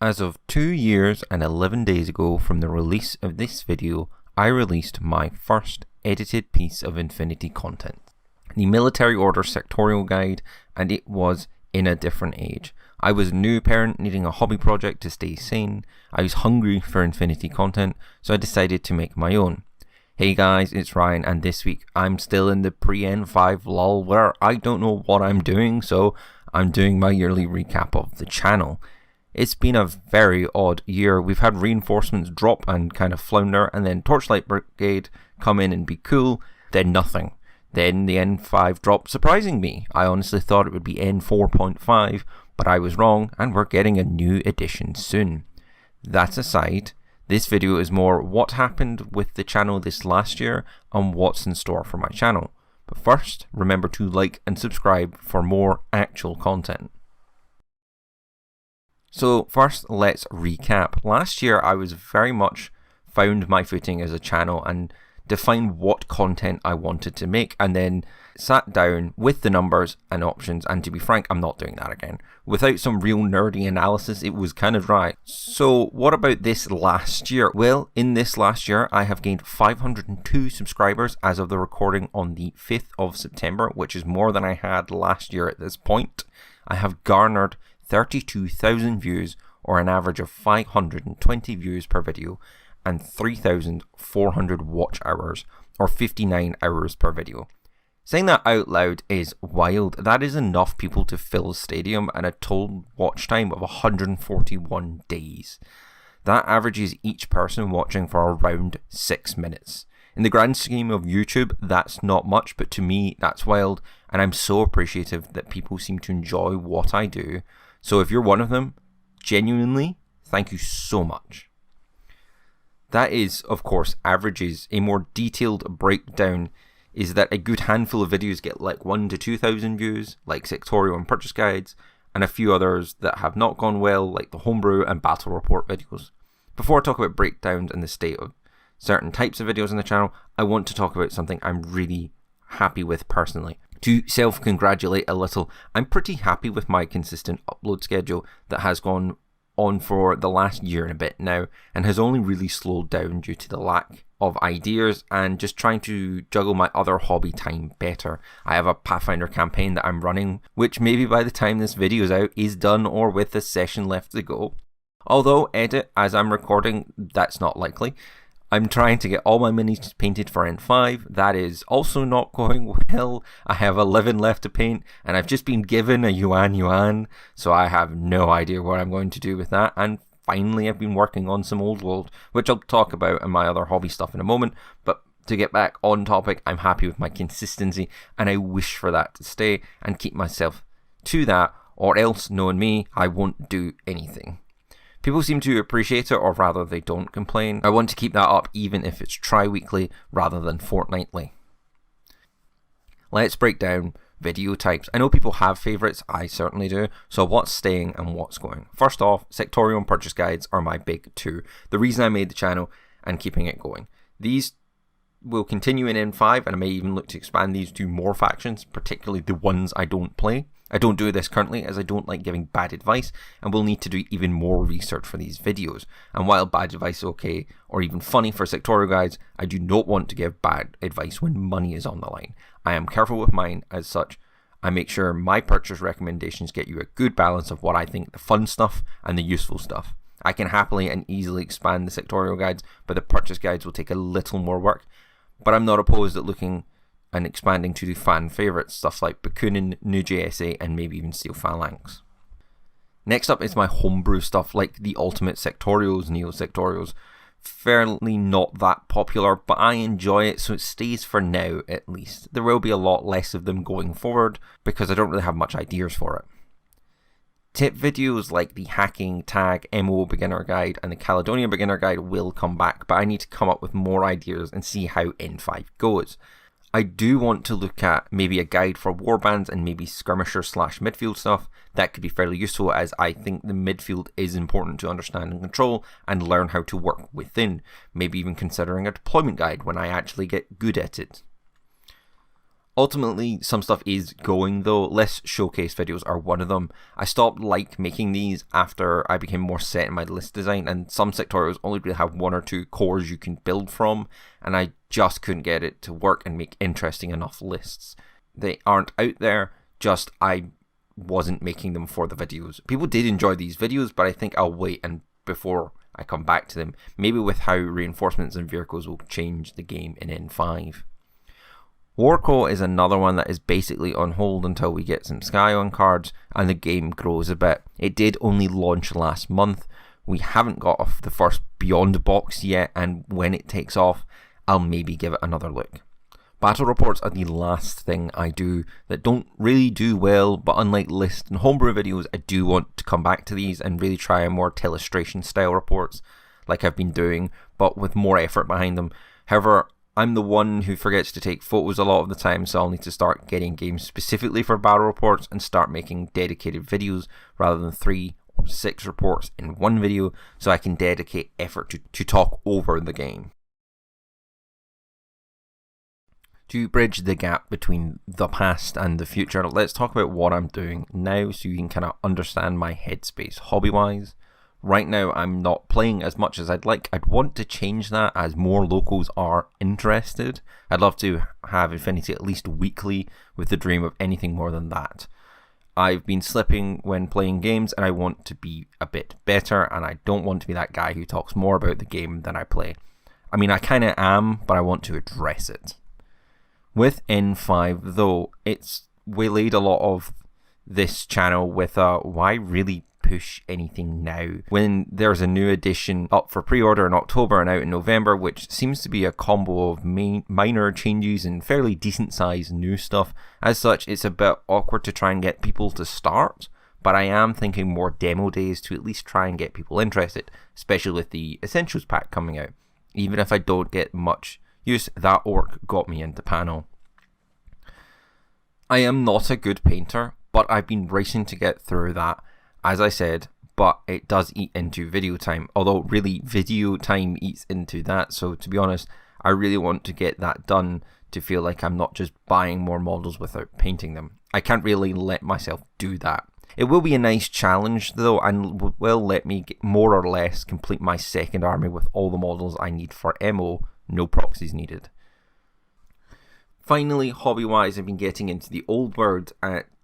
As of 2 years and 11 days ago from the release of this video, I released my first edited piece of Infinity content. The Military Order Sectorial Guide, and it was in a different age. I was a new parent needing a hobby project to stay sane. I was hungry for Infinity content, so I decided to make my own. Hey guys, it's Ryan, and this week I'm still in the pre-N5 lull where I don't know what I'm doing, so I'm doing my yearly recap of the channel. It's been a very odd year. We've had reinforcements drop and kind of flounder, and then Torchlight Brigade come in and be cool, then nothing. Then the N5 dropped, surprising me. I honestly thought it would be N4.5, but I was wrong, and we're getting a new edition soon. That aside, this video is more what happened with the channel this last year and what's in store for my channel. But first, remember to like and subscribe for more actual content. So first, let's recap. Last year, I was very much found my footing as a channel and defined what content I wanted to make, and then sat down with the numbers and options, and to be frank, I'm not doing that again. Without some real nerdy analysis, it was kind of dry. So what about this last year? Well, in this last year, I have gained 502 subscribers as of the recording on the 5th of September, which is more than I had last year at this point. I have garnered 32,000 views, or an average of 520 views per video, and 3,400 watch hours, or 59 hours per video. Saying that out loud is wild. That is enough people to fill a stadium and a total watch time of 141 days. That averages each person watching for around 6 minutes. In the grand scheme of YouTube, that's not much, but to me, that's wild, and I'm so appreciative that people seem to enjoy what I do. So if you're one of them, genuinely, thank you so much. That is, of course, averages. A more detailed breakdown is that a good handful of videos get like 1,000 to 2,000 views, like sectorial and purchase guides, and a few others that have not gone well, like the homebrew and battle report videos. Before I talk about breakdowns and the state of certain types of videos on the channel, I want to talk about something I'm really happy with personally. To self-congratulate a little, I'm pretty happy with my consistent upload schedule that has gone on for the last year and a bit now, and has only really slowed down due to the lack of ideas and just trying to juggle my other hobby time better. I have a Pathfinder campaign that I'm running, which maybe by the time this video is out is done or with a session left to go. Although edit as I'm recording, that's not likely. I'm trying to get all my minis painted for N5. That is also not going well. I have 11 left to paint, and I've just been given a Yuan, so I have no idea what I'm going to do with that. And finally, I've been working on some Old World, which I'll talk about in my other hobby stuff in a moment. But to get back on topic, I'm happy with my consistency, and I wish for that to stay and keep myself to that, or else, knowing me, I won't do anything. People seem to appreciate it, or rather they don't complain. I want to keep that up even if it's tri-weekly rather than fortnightly. Let's break down video types. I know people have favourites, I certainly do, so what's staying and what's going? First off, sectorial and purchase guides are my big two. The reason I made the channel and keeping it going. These will continue in N5, and I may even look to expand these to more factions, particularly the ones I don't play. I don't do this currently as I don't like giving bad advice, and will need to do even more research for these videos. And while bad advice is okay or even funny for sectorial guides, I do not want to give bad advice when money is on the line. I am careful with mine. As such, I make sure my purchase recommendations get you a good balance of what I think the fun stuff and the useful stuff. I can happily and easily expand the sectorial guides, but the purchase guides will take a little more work. But I'm not opposed at looking and expanding to the fan favourites, stuff like Bakunin, New JSA, and maybe even Steel Phalanx. Next up is my homebrew stuff, like the Ultimate Sectorials, Neo Sectorials. Fairly not that popular, but I enjoy it, so it stays for now at least. There will be a lot less of them going forward, because I don't really have much ideas for it. Tip videos like the Hacking, Tag, MO Beginner Guide, and the Caledonia Beginner Guide will come back, but I need to come up with more ideas and see how N5 goes. I do want to look at maybe a guide for warbands and maybe skirmisher / midfield stuff. That could be fairly useful, as I think the midfield is important to understand and control and learn how to work within. Maybe even considering a deployment guide when I actually get good at it. Ultimately, some stuff is going though. List showcase videos are one of them. I stopped making these after I became more set in my list design, and some sectorials only really have 1 or 2 cores you can build from, and I just couldn't get it to work and make interesting enough lists. They aren't out there, just I wasn't making them for the videos. People did enjoy these videos, but I think I'll wait and before I come back to them, maybe with how reinforcements and vehicles will change the game in N5. Warco is another one that is basically on hold until we get some Scion cards and the game grows a bit. It did only launch last month. We haven't got off the first Beyond box yet, and when it takes off, I'll maybe give it another look. Battle reports are the last thing I do that don't really do well, but unlike list and homebrew videos, I do want to come back to these and really try more illustration style reports like I've been doing, but with more effort behind them. However, I'm the one who forgets to take photos a lot of the time, so I'll need to start getting games specifically for battle reports and start making dedicated videos rather than 3 or 6 reports in one video, so I can dedicate effort to talk over the game. To bridge the gap between the past and the future, let's talk about what I'm doing now so you can kind of understand my headspace hobby-wise. Right now, I'm not playing as much as I'd like. I'd want to change that as more locals are interested. I'd love to have Infinity at least weekly with the dream of anything more than that. I've been slipping when playing games and I want to be a bit better, and I don't want to be that guy who talks more about the game than I play. I mean, I kind of am, but I want to address it. With N5 though, it's waylaid a lot of this channel with why really push anything now when there's a new edition up for pre-order in October and out in November, which seems to be a combo of minor changes and fairly decent sized new stuff. As such, it's a bit awkward to try and get people to start, but I am thinking more demo days to at least try and get people interested, especially with the Essentials pack coming out. Even if I don't get much use, that orc got me into panel. I am not a good painter, but I've been racing to get through that, as I said, but it does eat into video time, although really video time eats into that, so to be honest, I really want to get that done to feel like I'm not just buying more models without painting them. I can't really let myself do that. It will be a nice challenge though, and will let me more or less complete my second army with all the models I need for MO, no proxies needed. Finally, hobby-wise, I've been getting into the old world,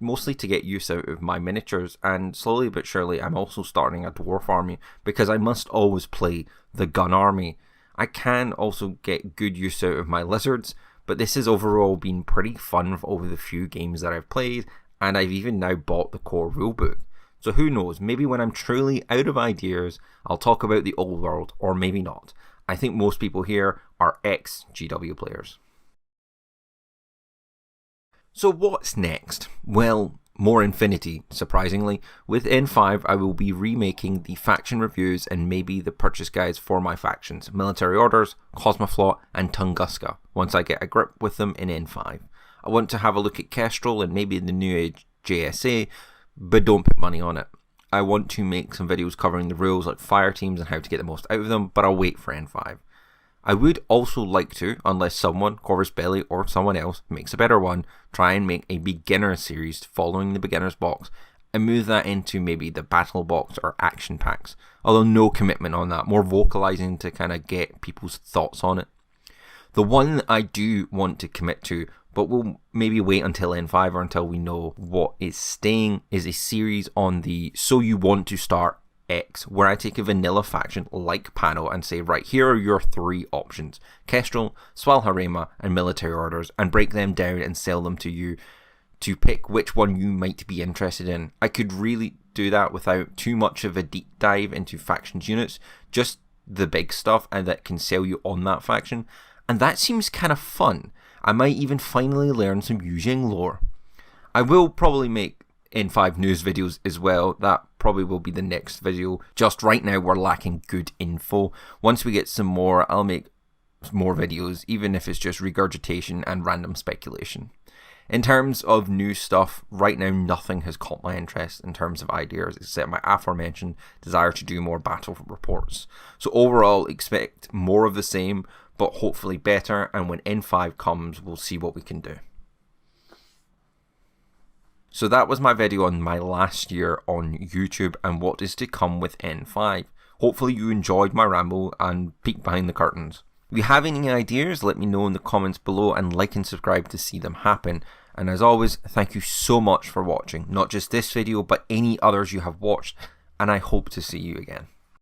mostly to get use out of my miniatures, and slowly but surely I'm also starting a dwarf army, because I must always play the gun army. I can also get good use out of my lizards, but this has overall been pretty fun over the few games that I've played, and I've even now bought the core rulebook. So who knows, maybe when I'm truly out of ideas, I'll talk about the old world, or maybe not. I think most people here are ex-GW players. So what's next? Well, more Infinity, surprisingly. With N5, I will be remaking the faction reviews and maybe the purchase guides for my factions, Military Orders, Cosmoflot, and Tunguska, once I get a grip with them in N5. I want to have a look at Kestrel and maybe the New Age JSA, but don't put money on it. I want to make some videos covering the rules like fire teams and how to get the most out of them, but I'll wait for N5. I would also like to, unless someone, Corvus Belli or someone else, makes a better one, try and make a beginner series following the beginner's box and move that into maybe the battle box or action packs. Although no commitment on that, more vocalizing to kind of get people's thoughts on it. The one that I do want to commit to, but we'll maybe wait until N5 or until we know what is staying, is a series on the So You Want to Start X, where I take a vanilla faction like Pano and say, right, here are your 3 options, Kestrel, Swalharema, and Military Orders, and break them down and sell them to you to pick which one you might be interested in. I could really do that without too much of a deep dive into factions units, just the big stuff and that can sell you on that faction, and that seems kind of fun. I might even finally learn some Yuzheng lore. I will probably make N5 news videos as well. That probably will be the next video. Just right now we're lacking good info. Once we get some more, I'll make more videos, even if it's just regurgitation and random speculation. In terms of new stuff, right now nothing has caught my interest in terms of ideas except my aforementioned desire to do more battle reports. So overall, expect more of the same, but hopefully better, and when N5 comes, we'll see what we can do. So that was my video on my last year on YouTube and what is to come with N5. Hopefully you enjoyed my ramble and peek behind the curtains. If you have any ideas, let me know in the comments below, and like and subscribe to see them happen. And as always, thank you so much for watching, not just this video, but any others you have watched, and I hope to see you again.